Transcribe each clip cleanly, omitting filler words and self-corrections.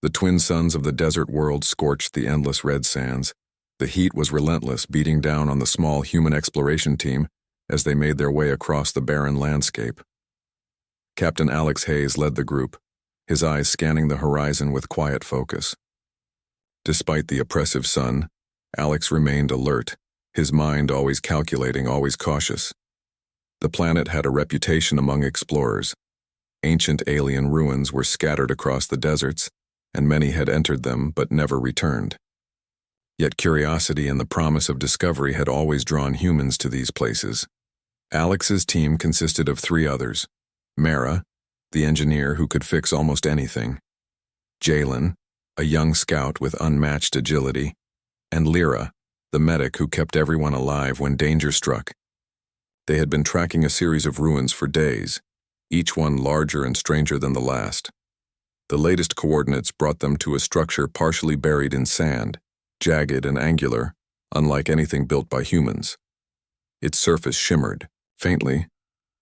The twin suns of the desert world scorched the endless red sands. The heat was relentless, beating down on the small human exploration team as they made their way across the barren landscape. Captain Alex Hayes led the group, his eyes scanning the horizon with quiet focus. Despite the oppressive sun, Alex remained alert, his mind always calculating, always cautious. The planet had a reputation among explorers. Ancient alien ruins were scattered across the deserts, and many had entered them but never returned. Yet curiosity and the promise of discovery had always drawn humans to these places. Alex's team consisted of 3 others: Mara, the engineer who could fix almost anything; Jalen, a young scout with unmatched agility; and Lyra, the medic who kept everyone alive when danger struck. They had been tracking a series of ruins for days, each one larger and stranger than the last. The latest coordinates brought them to a structure partially buried in sand, jagged and angular, unlike anything built by humans. Its surface shimmered, faintly,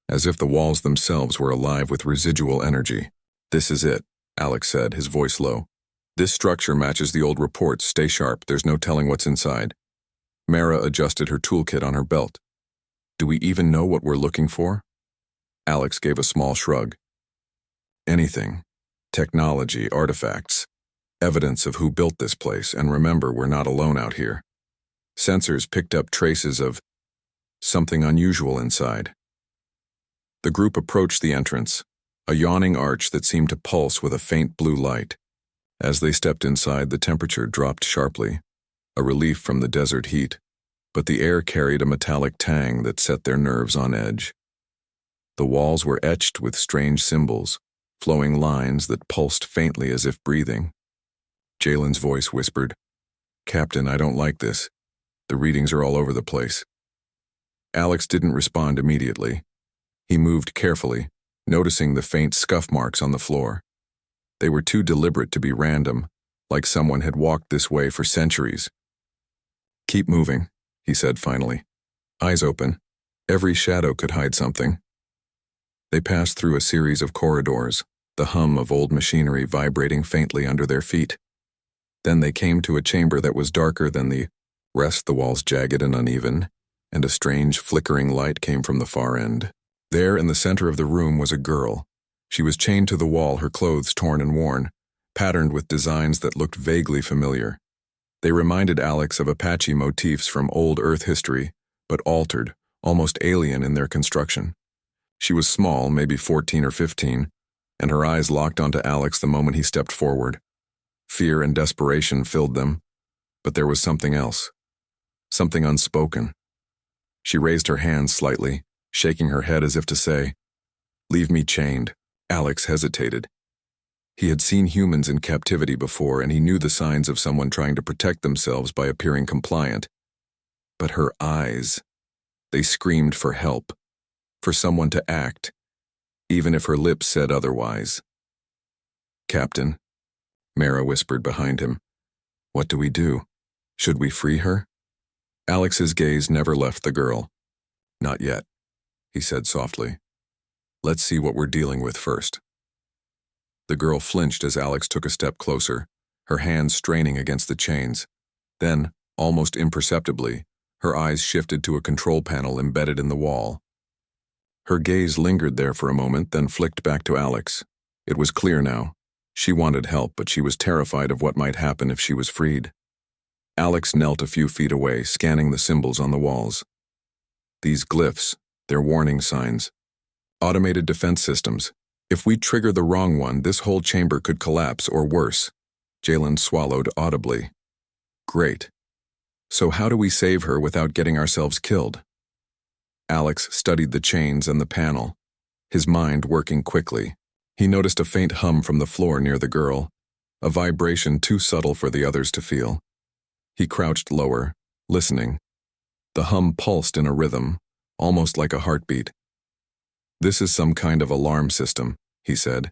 as if the walls themselves were alive with residual energy. "This is it," Alex said, his voice low. "This structure matches the old reports. Stay sharp, there's no telling what's inside." Mara adjusted her toolkit on her belt. "Do we even know what we're looking for?" Alex gave a small shrug. "Anything. Technology, artifacts, evidence of who built this place, and remember, we're not alone out here." Sensors picked up traces of something unusual inside. The group approached the entrance, a yawning arch that seemed to pulse with a faint blue light. As they stepped inside, the temperature dropped sharply, a relief from the desert heat, but the air carried a metallic tang that set their nerves on edge. The walls were etched with strange symbols, flowing lines that pulsed faintly as if breathing. Jalen's voice whispered, "Captain, I don't like this. The readings are all over the place." Alex didn't respond immediately. He moved carefully, noticing the faint scuff marks on the floor. They were too deliberate to be random, like someone had walked this way for centuries. "Keep moving," he said finally. "Eyes open. Every shadow could hide something." They passed through a series of corridors, the hum of old machinery vibrating faintly under their feet. Then they came to a chamber that was darker than the rest, the walls jagged and uneven, and a strange flickering light came from the far end. There in the center of the room was a girl. She was chained to the wall, her clothes torn and worn, patterned with designs that looked vaguely familiar. They reminded Alex of Apache motifs from old Earth history, but altered, almost alien in their construction. She was small, maybe 14 or 15, and her eyes locked onto Alex the moment he stepped forward. Fear and desperation filled them, but there was something else, something unspoken. She raised her hands slightly, shaking her head as if to say, "Leave me chained." Alex hesitated. He had seen humans in captivity before, and he knew the signs of someone trying to protect themselves by appearing compliant. But her eyes, they screamed for help, for someone to act, even if her lips said otherwise. "Captain," Mara whispered behind him, "what do we do? Should we free her?" Alex's gaze never left the girl. "Not yet," he said softly. "Let's see what we're dealing with first." The girl flinched as Alex took a step closer, her hands straining against the chains. Then, almost imperceptibly, her eyes shifted to a control panel embedded in the wall. Her gaze lingered there for a moment, then flicked back to Alex. It was clear now. She wanted help, but she was terrified of what might happen if she was freed. Alex knelt a few feet away, scanning the symbols on the walls. These glyphs, they're warning signs. Automated defense systems. If we trigger the wrong one, this whole chamber could collapse, or worse. Jalen swallowed audibly. Great. So how do we save her without getting ourselves killed? Alex studied the chains and the panel, his mind working quickly. He noticed a faint hum from the floor near the girl, a vibration too subtle for the others to feel. He crouched lower, listening. The hum pulsed in a rhythm, almost like a heartbeat. "This is some kind of alarm system," he said.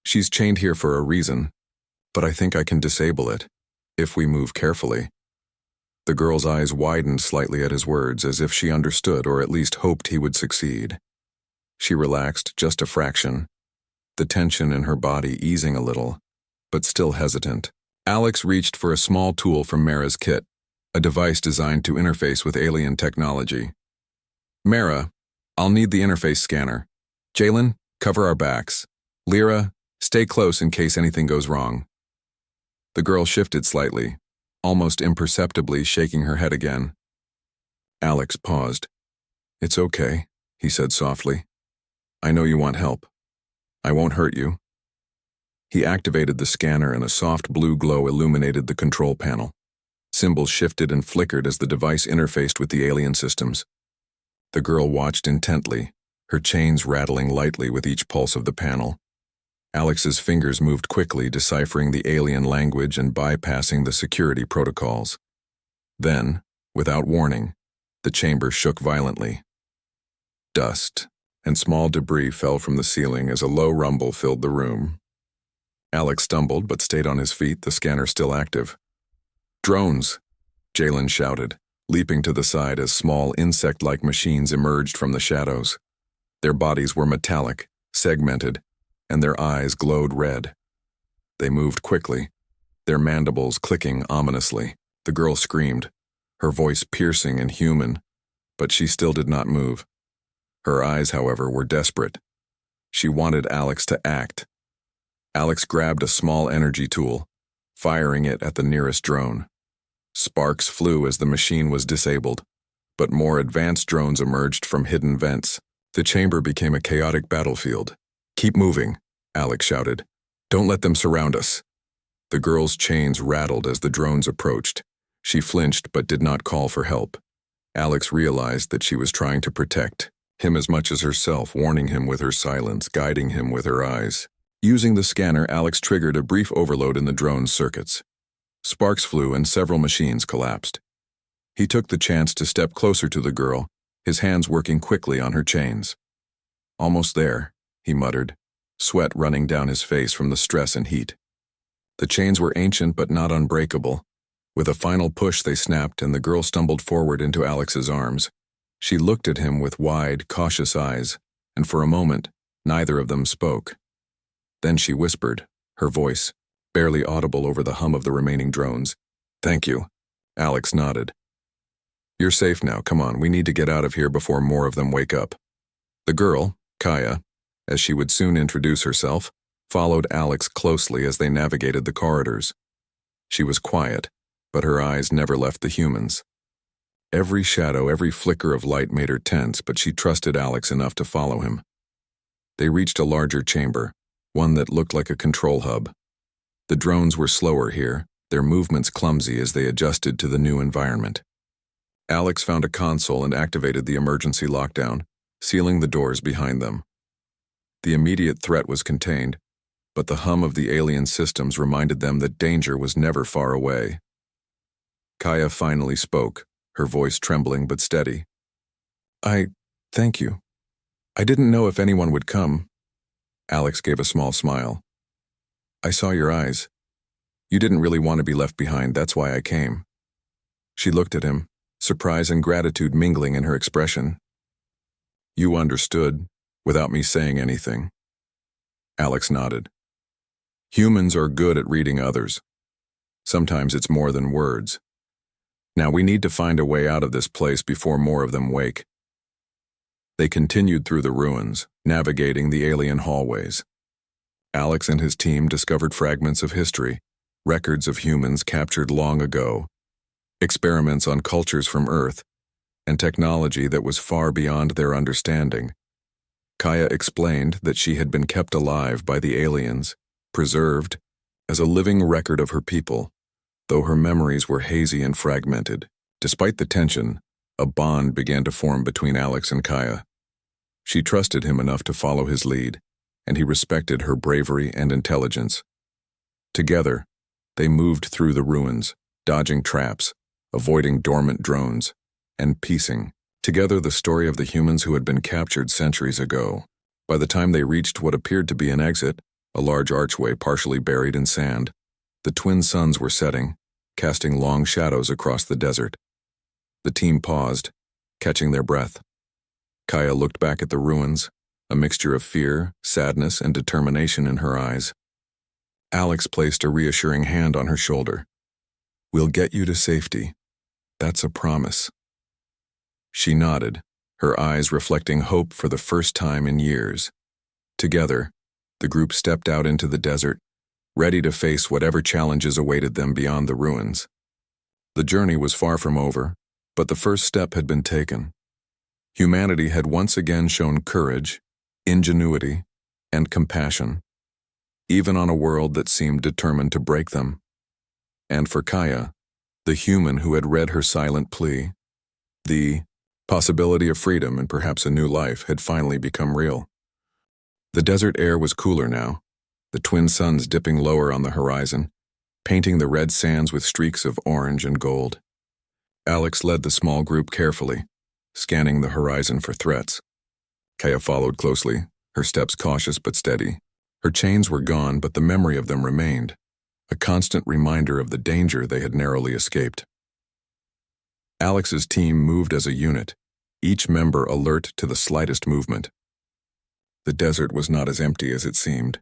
"She's chained here for a reason, but I think I can disable it, if we move carefully." The girl's eyes widened slightly at his words, as if she understood or at least hoped he would succeed. She relaxed just a fraction, the tension in her body easing a little, but still hesitant. Alex reached for a small tool from Mara's kit, a device designed to interface with alien technology. Mara, I'll need the interface scanner. Jalen, cover our backs. Lyra, stay close in case anything goes wrong. The girl shifted slightly, almost imperceptibly shaking her head again. Alex paused. It's okay, he said softly. I know you want help. I won't hurt you. He activated the scanner and a soft blue glow illuminated the control panel. Symbols shifted and flickered as the device interfaced with the alien systems. The girl watched intently, her chains rattling lightly with each pulse of the panel. Alex's fingers moved quickly, deciphering the alien language and bypassing the security protocols. Then, without warning, the chamber shook violently. Dust and small debris fell from the ceiling as a low rumble filled the room. Alex stumbled but stayed on his feet, the scanner still active. Drones, Jalen shouted, leaping to the side as small insect-like machines emerged from the shadows. Their bodies were metallic, segmented, and their eyes glowed red. They moved quickly, their mandibles clicking ominously. The girl screamed, her voice piercing and human, but she still did not move. Her eyes, however, were desperate. She wanted Alex to act. Alex grabbed a small energy tool, firing it at the nearest drone. Sparks flew as the machine was disabled, but more advanced drones emerged from hidden vents. The chamber became a chaotic battlefield. Keep moving, Alex shouted. Don't let them surround us. The girl's chains rattled as the drones approached. She flinched but did not call for help. Alex realized that she was trying to protect him as much as herself, warning him with her silence, guiding him with her eyes. Using the scanner, Alex triggered a brief overload in the drone's circuits. Sparks flew and several machines collapsed. He took the chance to step closer to the girl, his hands working quickly on her chains. Almost there, he muttered, sweat running down his face from the stress and heat. The chains were ancient but not unbreakable. With a final push, they snapped and the girl stumbled forward into Alex's arms. She looked at him with wide, cautious eyes, and for a moment, neither of them spoke. Then she whispered, her voice barely audible over the hum of the remaining drones. Thank you. Alex nodded. You're safe now, come on, we need to get out of here before more of them wake up. The girl, Kaya, as she would soon introduce herself, followed Alex closely as they navigated the corridors. She was quiet, but her eyes never left the humans. Every shadow, every flicker of light made her tense, but she trusted Alex enough to follow him. They reached a larger chamber, one that looked like a control hub. The drones were slower here, their movements clumsy as they adjusted to the new environment. Alex found a console and activated the emergency lockdown, sealing the doors behind them. The immediate threat was contained, but the hum of the alien systems reminded them that danger was never far away. Kaya finally spoke, her voice trembling but steady. Thank you. I didn't know if anyone would come. Alex gave a small smile. I saw your eyes. You didn't really want to be left behind, that's why I came. She looked at him, surprise and gratitude mingling in her expression. You understood, without me saying anything. Alex nodded. Humans are good at reading others. Sometimes it's more than words. Now we need to find a way out of this place before more of them wake. They continued through the ruins, navigating the alien hallways. Alex and his team discovered fragments of history, records of humans captured long ago, experiments on cultures from Earth, and technology that was far beyond their understanding. Kaya explained that she had been kept alive by the aliens, preserved, as a living record of her people, though her memories were hazy and fragmented. Despite the tension, a bond began to form between Alex and Kaya. She trusted him enough to follow his lead, and he respected her bravery and intelligence. Together, they moved through the ruins, dodging traps, avoiding dormant drones, and piecing together the story of the humans who had been captured centuries ago. By the time they reached what appeared to be an exit, a large archway partially buried in sand, the twin suns were setting, casting long shadows across the desert. The team paused, catching their breath. Kaya looked back at the ruins, a mixture of fear, sadness, and determination in her eyes. Alex placed a reassuring hand on her shoulder. "We'll get you to safety. That's a promise." She nodded, her eyes reflecting hope for the first time in years. Together, the group stepped out into the desert, ready to face whatever challenges awaited them beyond the ruins. The journey was far from over, but the first step had been taken. Humanity had once again shown courage, ingenuity, and compassion, even on a world that seemed determined to break them. And for Kaya, the human who had read her silent plea, the possibility of freedom and perhaps a new life had finally become real. The desert air was cooler now, the twin suns dipping lower on the horizon, painting the red sands with streaks of orange and gold. Alex led the small group carefully, scanning the horizon for threats. Kaya followed closely, her steps cautious but steady. Her chains were gone, but the memory of them remained, a constant reminder of the danger they had narrowly escaped. Alex's team moved as a unit, each member alert to the slightest movement. The desert was not as empty as it seemed.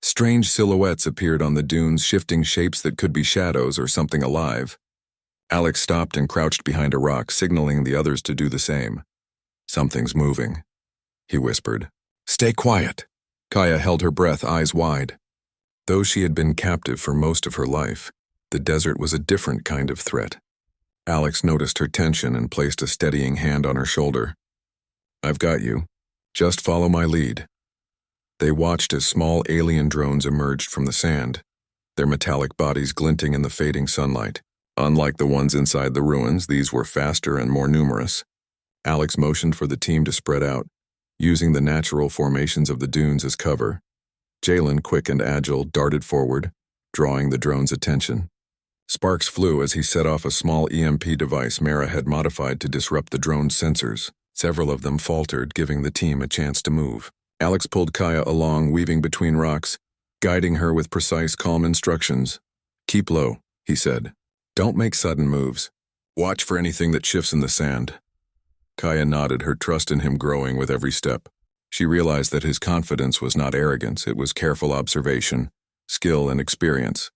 Strange silhouettes appeared on the dunes, shifting shapes that could be shadows or something alive. Alex stopped and crouched behind a rock, signaling the others to do the same. "Something's moving," he whispered. "Stay quiet." Kaya held her breath, eyes wide. Though she had been captive for most of her life, the desert was a different kind of threat. Alex noticed her tension and placed a steadying hand on her shoulder. "I've got you. Just follow my lead." They watched as small alien drones emerged from the sand, their metallic bodies glinting in the fading sunlight. Unlike the ones inside the ruins, these were faster and more numerous. Alex motioned for the team to spread out, using the natural formations of the dunes as cover. Jalen, quick and agile, darted forward, drawing the drone's attention. Sparks flew as he set off a small EMP device Mara had modified to disrupt the drone's sensors. Several of them faltered, giving the team a chance to move. Alex pulled Kaya along, weaving between rocks, guiding her with precise, calm instructions. "Keep low," he said. "Don't make sudden moves. Watch for anything that shifts in the sand." Kaya nodded, her trust in him growing with every step. She realized that his confidence was not arrogance, it was careful observation, skill, and experience.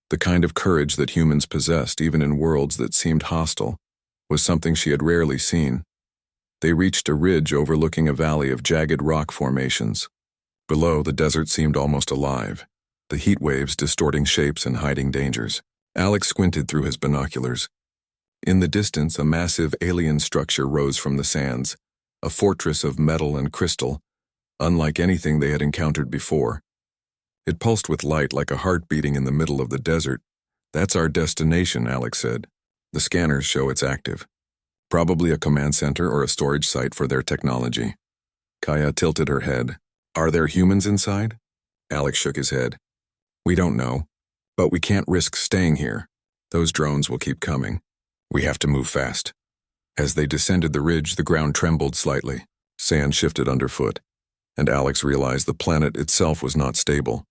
The kind of courage that humans possessed, even in worlds that seemed hostile, was something she had rarely seen. They reached a ridge overlooking a valley of jagged rock formations. Below, the desert seemed almost alive, the heat waves distorting shapes and hiding dangers. Alex squinted through his binoculars. In the distance, a massive alien structure rose from the sands, a fortress of metal and crystal, unlike anything they had encountered before. It pulsed with light like a heart beating in the middle of the desert. "That's our destination," Alex said. "The scanners show it's active. Probably a command center or a storage site for their technology." Kaya tilted her head. "Are there humans inside?" Alex shook his head. "We don't know, but we can't risk staying here. Those drones will keep coming. We have to move fast." As they descended the ridge, the ground trembled slightly. Sand shifted underfoot, and Alex realized the planet itself was not stable.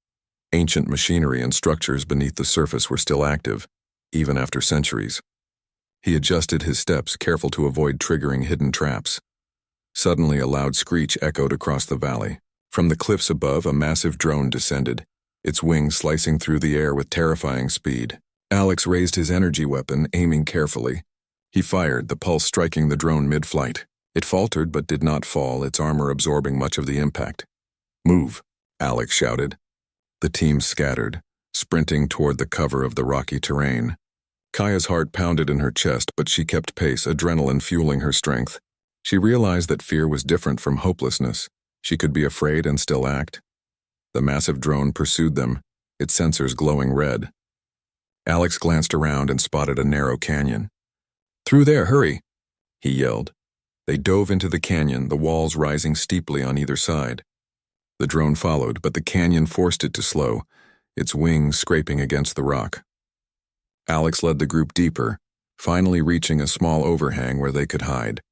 Ancient machinery and structures beneath the surface were still active, even after centuries. He adjusted his steps, careful to avoid triggering hidden traps. Suddenly, a loud screech echoed across the valley. From the cliffs above, a massive drone descended, its wings slicing through the air with terrifying speed. Alex raised his energy weapon, aiming carefully. He fired, the pulse striking the drone mid-flight. It faltered but did not fall, its armor absorbing much of the impact. "Move," Alex shouted. The team scattered, sprinting toward the cover of the rocky terrain. Kaya's heart pounded in her chest, but she kept pace, adrenaline fueling her strength. She realized that fear was different from hopelessness. She could be afraid and still act. The massive drone pursued them, its sensors glowing red. Alex glanced around and spotted a narrow canyon. "Through there, hurry!" he yelled. They dove into the canyon, the walls rising steeply on either side. The drone followed, but the canyon forced it to slow, its wings scraping against the rock. Alex led the group deeper, finally reaching a small overhang where they could hide.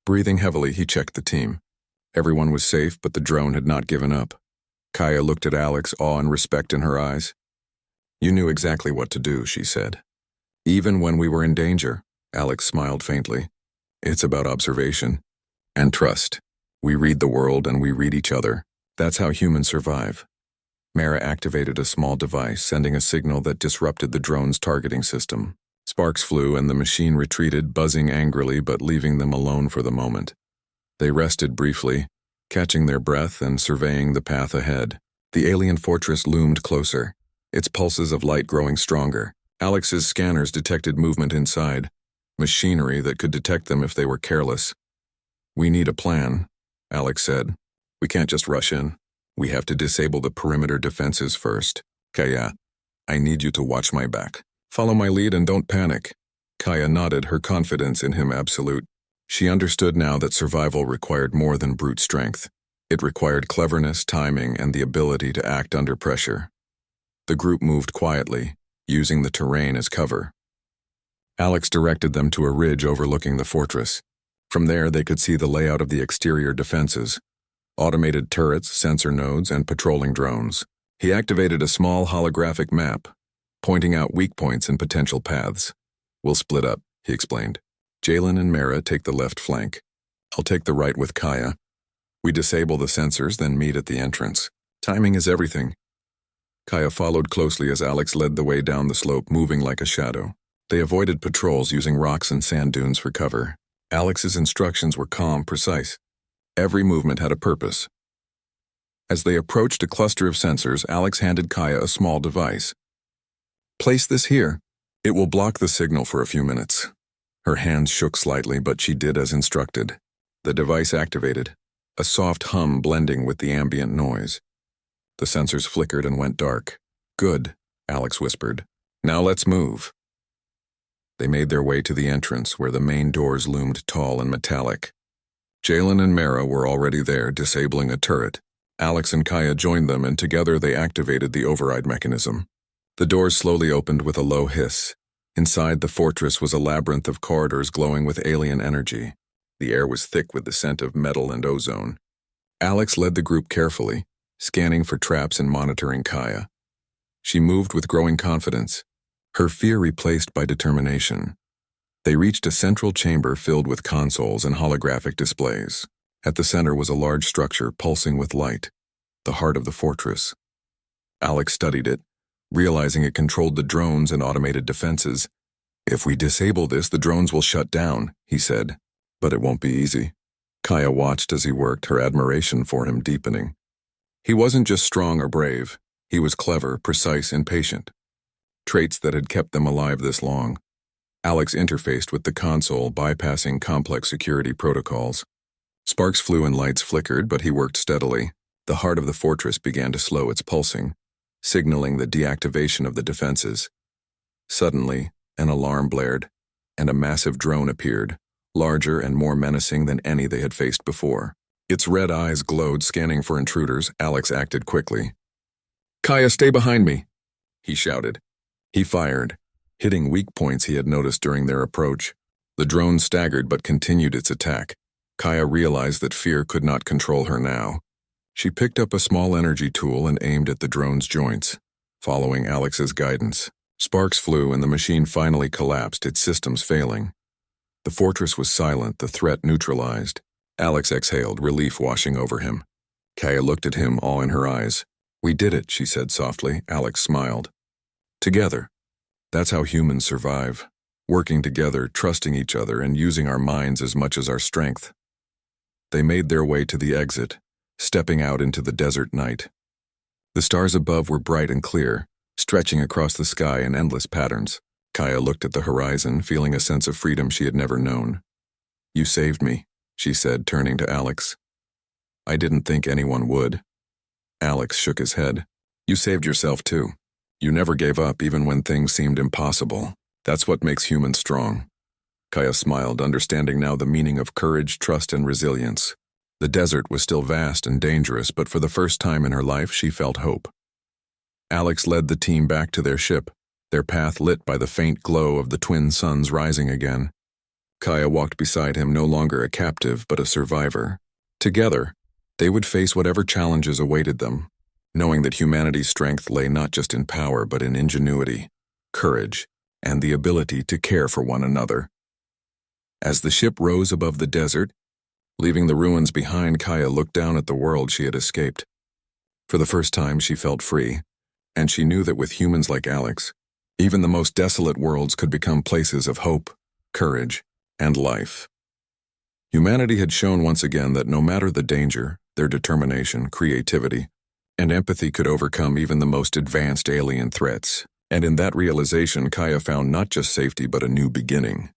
Breathing heavily, he checked the team. Everyone was safe, but the drone had not given up. Kaya looked at Alex, awe and respect in her eyes. "You knew exactly what to do," she said. "Even when we were in danger," Alex smiled faintly. "It's about observation and trust. We read the world and we read each other. That's how humans survive." Mara activated a small device, sending a signal that disrupted the drone's targeting system. Sparks flew and the machine retreated, buzzing angrily but leaving them alone for the moment. They rested briefly, catching their breath and surveying the path ahead. The alien fortress loomed closer, its pulses of light growing stronger. Alex's scanners detected movement inside, machinery that could detect them if they were careless. "We need a plan," Alex said. "We can't just rush in. We have to disable the perimeter defenses first. Kaya, I need you to watch my back. Follow my lead and don't panic." Kaya nodded, her confidence in him absolute. She understood now that survival required more than brute strength. It required cleverness, timing, and the ability to act under pressure. The group moved quietly, using the terrain as cover. Alex directed them to a ridge overlooking the fortress. From there, they could see the layout of the exterior defenses: automated turrets, sensor nodes, and patrolling drones. He activated a small holographic map, pointing out weak points and potential paths. "We'll split up," he explained. "Jalen and Mara take the left flank. I'll take the right with Kaya. We disable the sensors, then meet at the entrance. Timing is everything." Kaya followed closely as Alex led the way down the slope, moving like a shadow. They avoided patrols, using rocks and sand dunes for cover. Alex's instructions were calm, precise. Every movement had a purpose. As they approached a cluster of sensors, Alex handed Kaya a small device. "Place this here. It will block the signal for a few minutes." Her hands shook slightly, but she did as instructed. The device activated, a soft hum blending with the ambient noise. The sensors flickered and went dark. "Good," Alex whispered. "Now let's move." They made their way to the entrance, where the main doors loomed tall and metallic. Jalen and Mara were already there, disabling a turret. Alex and Kaya joined them, and together they activated the override mechanism. The doors slowly opened with a low hiss. Inside the fortress was a labyrinth of corridors glowing with alien energy. The air was thick with the scent of metal and ozone. Alex led the group carefully, scanning for traps and monitoring Kaya. She moved with growing confidence, her fear replaced by determination. They reached a central chamber filled with consoles and holographic displays. At the center was a large structure pulsing with light, the heart of the fortress. Alex studied it, realizing it controlled the drones and automated defenses. "If we disable this, the drones will shut down," he said. "But it won't be easy." Kaya watched as he worked, her admiration for him deepening. He wasn't just strong or brave. He was clever, precise, and patient. Traits that had kept them alive this long. Alex interfaced with the console, bypassing complex security protocols. Sparks flew and lights flickered, but he worked steadily. The heart of the fortress began to slow its pulsing, signaling the deactivation of the defenses. Suddenly, an alarm blared, and a massive drone appeared, larger and more menacing than any they had faced before. Its red eyes glowed, scanning for intruders. Alex acted quickly. "Kaya, stay behind me," he shouted. He fired, hitting weak points he had noticed during their approach. The drone staggered but continued its attack. Kaya realized that fear could not control her now. She picked up a small energy tool and aimed at the drone's joints, following Alex's guidance. Sparks flew and the machine finally collapsed, its systems failing. The fortress was silent, the threat neutralized. Alex exhaled, relief washing over him. Kaya looked at him, awe in her eyes. "We did it," she said softly. Alex smiled. "Together. That's how humans survive. Working together, trusting each other, and using our minds as much as our strength." They made their way to the exit, stepping out into the desert night. The stars above were bright and clear, stretching across the sky in endless patterns. Kaya looked at the horizon, feeling a sense of freedom she had never known. "You saved me," she said, turning to Alex. "I didn't think anyone would." Alex shook his head. "You saved yourself too. You never gave up even when things seemed impossible. That's what makes humans strong." Kaya smiled, understanding now the meaning of courage, trust, and resilience. The desert was still vast and dangerous, but for the first time in her life, she felt hope. Alex led the team back to their ship, their path lit by the faint glow of the twin suns rising again. Kaya walked beside him, no longer a captive, but a survivor. Together, they would face whatever challenges awaited them, knowing that humanity's strength lay not just in power, but in ingenuity, courage, and the ability to care for one another. As the ship rose above the desert, leaving the ruins behind, Kaya looked down at the world she had escaped. For the first time, she felt free, and she knew that with humans like Alex, even the most desolate worlds could become places of hope, courage, and life. Humanity had shown once again that no matter the danger, their determination, creativity, and empathy could overcome even the most advanced alien threats. And in that realization, Kaya found not just safety but a new beginning.